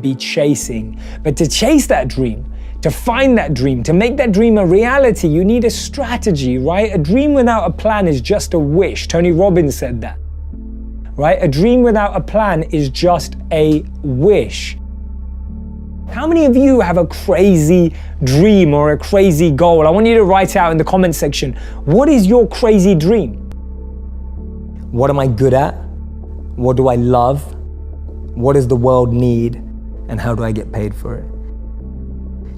be chasing. But to chase that dream, to find that dream, to make that dream a reality, you need a strategy, right? A dream without a plan is just a wish. Tony Robbins said that, right? A dream without a plan is just a wish. How many of you have a crazy dream or a crazy goal? I want you to write out in the comment section, what is your crazy dream? What am I good at? What do I love? What does the world need? And how do I get paid for it?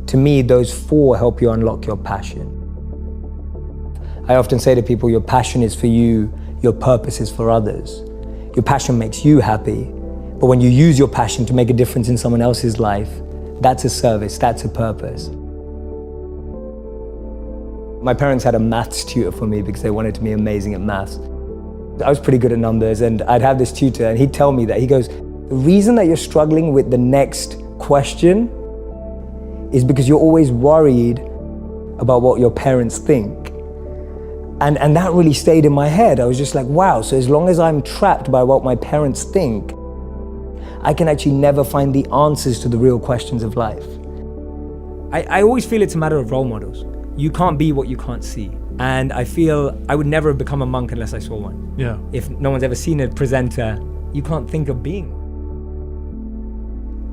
To me, those four help you unlock your passion. I often say to people, your passion is for you, your purpose is for others. Your passion makes you happy, but when you use your passion to make a difference in someone else's life, that's a service, that's a purpose. My parents had a maths tutor for me because they wanted to be amazing at maths. I was pretty good at numbers, and I'd have this tutor and he'd tell me that, he goes, the reason that you're struggling with the next question is because you're always worried about what your parents think. And that really stayed in my head. I was just like, wow, so as long as I'm trapped by what my parents think, I can actually never find the answers to the real questions of life. I always feel it's a matter of role models. You can't be what you can't see. And I feel I would never have become a monk unless I saw one. Yeah. If no one's ever seen a presenter, you can't think of being one.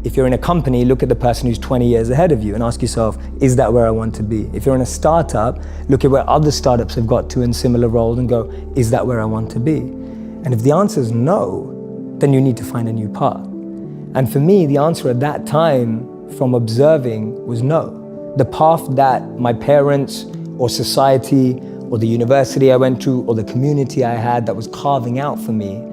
If you're in a company, look at the person who's 20 years ahead of you and ask yourself, is that where I want to be? If you're in a startup, look at where other startups have got to in similar roles and go, is that where I want to be? And if the answer is no, then you need to find a new path. And for me, the answer at that time from observing was no. The path that my parents or society or the university I went to or the community I had that was carving out for me,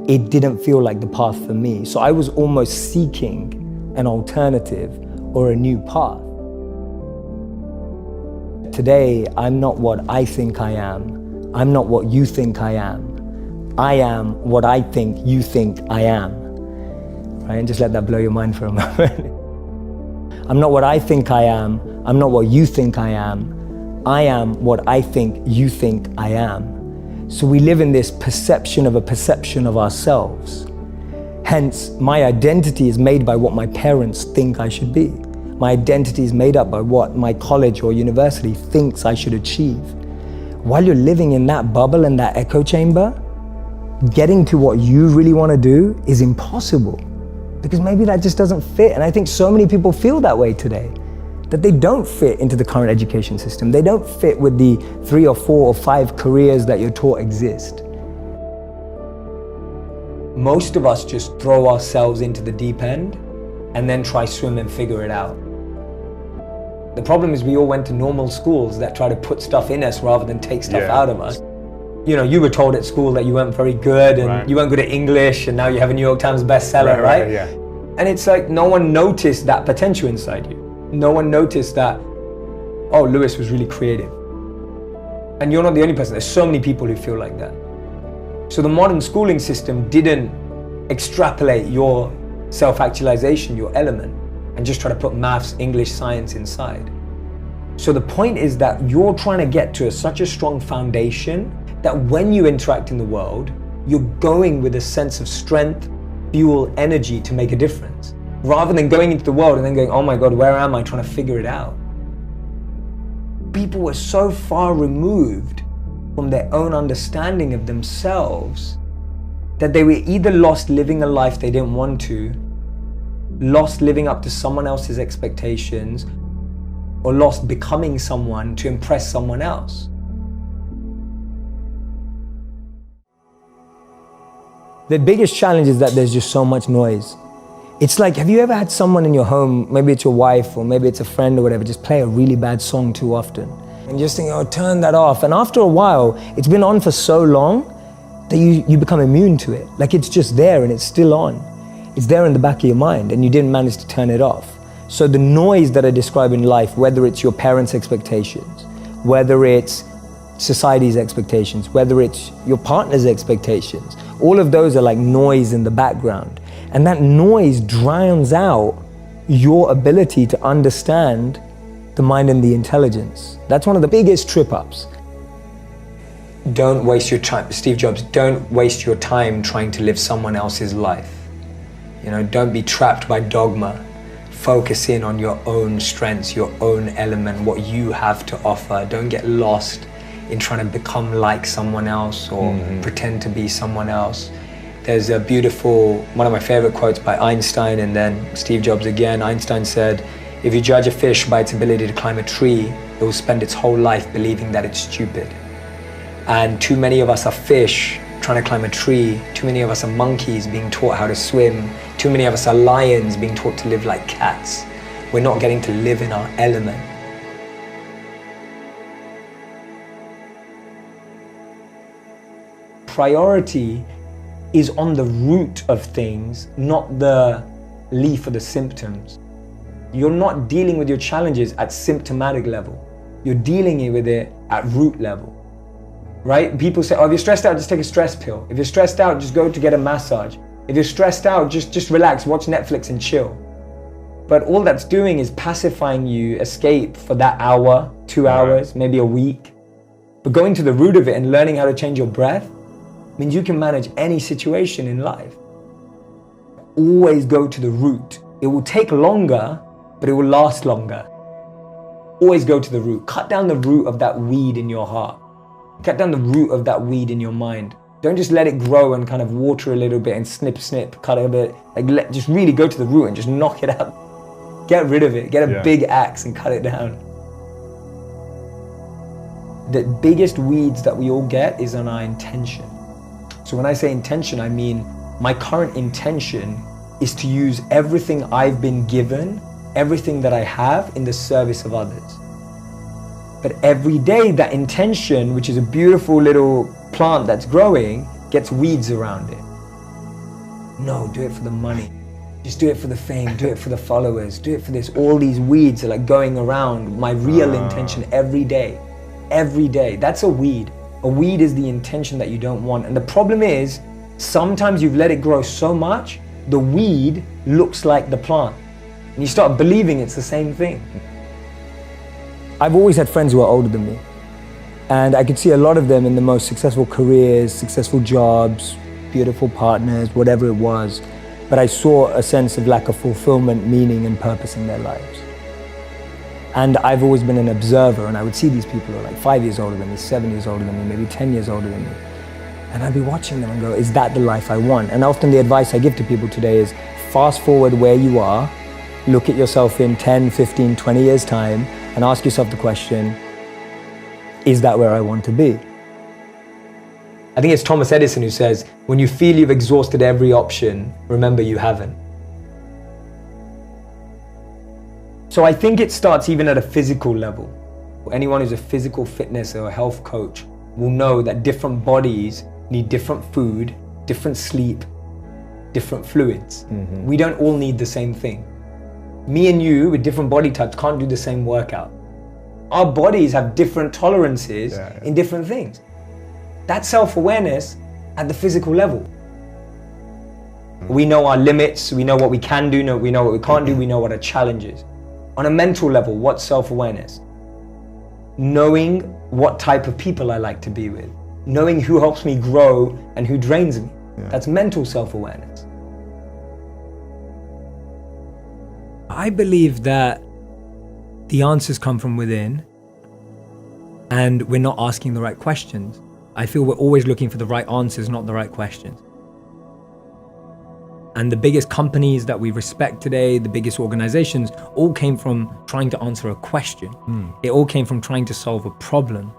it didn't feel like the path for me. So I was almost seeking an alternative or a new path. Today, I'm not what I think I am. I'm not what you think I am. I am what I think you think I am. Right? And just let that blow your mind for a moment. I'm not what I think I am. I'm not what you think I am. I am what I think you think I am. So we live in this perception of ourselves. Hence, my identity is made by what my parents think I should be. My identity is made up by what my college or university thinks I should achieve. While you're living in that bubble and that echo chamber, getting to what you really want to do is impossible because maybe that just doesn't fit. And I think so many people feel that way today, that they don't fit into the current education system. They don't fit with the 3 or 4 or 5 careers that you're taught exist. Most of us just throw ourselves into the deep end and then try swim and figure it out. The problem is we all went to normal schools that try to put stuff in us rather than take stuff out of us. You know, you were told at school that you weren't very good and you weren't good at English, and now you have a New York Times bestseller, right? Yeah. And it's like no one noticed that potential inside you. No one noticed that, oh, Lewis was really creative. And you're not the only person. There's so many people who feel like that. So the modern schooling system didn't extrapolate your self-actualization, your element, and just try to put maths, English, science inside. So the point is that you're trying to get to such a strong foundation that when you interact in the world, you're going with a sense of strength, fuel, energy to make a difference. Rather than going into the world and then going, oh my God, where am I, trying to figure it out. People were so far removed from their own understanding of themselves that they were either lost living a life they didn't want to, lost living up to someone else's expectations, or lost becoming someone to impress someone else. The biggest challenge is that there's just so much noise. It's like, have you ever had someone in your home, maybe it's your wife or maybe it's a friend or whatever, just play a really bad song too often? And just think, oh, turn that off. And after a while, it's been on for so long that you become immune to it. Like it's just there and it's still on. It's there in the back of your mind and you didn't manage to turn it off. So the noise that I describe in life, whether it's your parents' expectations, whether it's society's expectations, whether it's your partner's expectations, all of those are like noise in the background. And that noise drowns out your ability to understand the mind and the intelligence. That's one of the biggest trip-ups. Don't waste your time, Steve Jobs, don't waste your time trying to live someone else's life. You know, don't be trapped by dogma. Focus in on your own strengths, your own element, what you have to offer. Don't get lost in trying to become like someone else or pretend to be someone else. There's a beautiful, one of my favorite quotes by Einstein and then Steve Jobs again. Einstein said, if you judge a fish by its ability to climb a tree, it will spend its whole life believing that it's stupid. And too many of us are fish trying to climb a tree. Too many of us are monkeys being taught how to swim. Too many of us are lions being taught to live like cats. We're not getting to live in our element. Priority is on the root of things, not the leaf or the symptoms. You're not dealing with your challenges at symptomatic level. You're dealing with it at root level, right? People say, oh, if you're stressed out, just take a stress pill. If you're stressed out, just go to get a massage. If you're stressed out, just relax, watch Netflix and chill. But all that's doing is pacifying you, escape for that hour, 2 hours, maybe a week. But going to the root of it and learning how to change your breath means you can manage any situation in life. Always go to the root. It will take longer, but it will last longer. Always go to the root. Cut down the root of that weed in your heart. Cut down the root of that weed in your mind. Don't just let it grow and kind of water a little bit and snip, cut it a bit. Just really go to the root and just knock it out. Get rid of it. Get a big axe and cut it down. The biggest weeds that we all get is on our intention. So when I say intention, I mean my current intention is to use everything I've been given, everything that I have in the service of others. But every day that intention, which is a beautiful little plant that's growing, gets weeds around it. No, do it for the money. Just do it for the fame, do it for the followers, do it for this. All these weeds are like going around my real intention every day. Every day. That's a weed. A weed is the intention that you don't want. And the problem is, sometimes you've let it grow so much, the weed looks like the plant. And you start believing it's the same thing. I've always had friends who are older than me. And I could see a lot of them in the most successful careers, successful jobs, beautiful partners, whatever it was. But I saw a sense of lack of fulfillment, meaning, and purpose in their lives. And I've always been an observer, and I would see these people who are like 5 years older than me, 7 years older than me, maybe 10 years older than me. And I'd be watching them and go, is that the life I want? And often the advice I give to people today is fast forward where you are, look at yourself in 10, 15, 20 years time, and ask yourself the question, is that where I want to be? I think it's Thomas Edison who says, when you feel you've exhausted every option, remember you haven't. So I think it starts even at a physical level. Anyone who's a physical fitness or a health coach will know that different bodies need different food, different sleep, different fluids. We don't all need the same thing. Me and you with different body types can't do the same workout. Our bodies have different tolerances in different things. That's self-awareness at the physical level. We know our limits, we know what we can do, we know what we can't do, we know what our challenge is. On a mental level, what's self-awareness? Knowing what type of people I like to be with. Knowing who helps me grow and who drains me. That's mental self-awareness. I believe that the answers come from within and we're not asking the right questions. I feel we're always looking for the right answers, not the right questions. And the biggest companies that we respect today, the biggest organizations, all came from trying to answer a question. It all came from trying to solve a problem.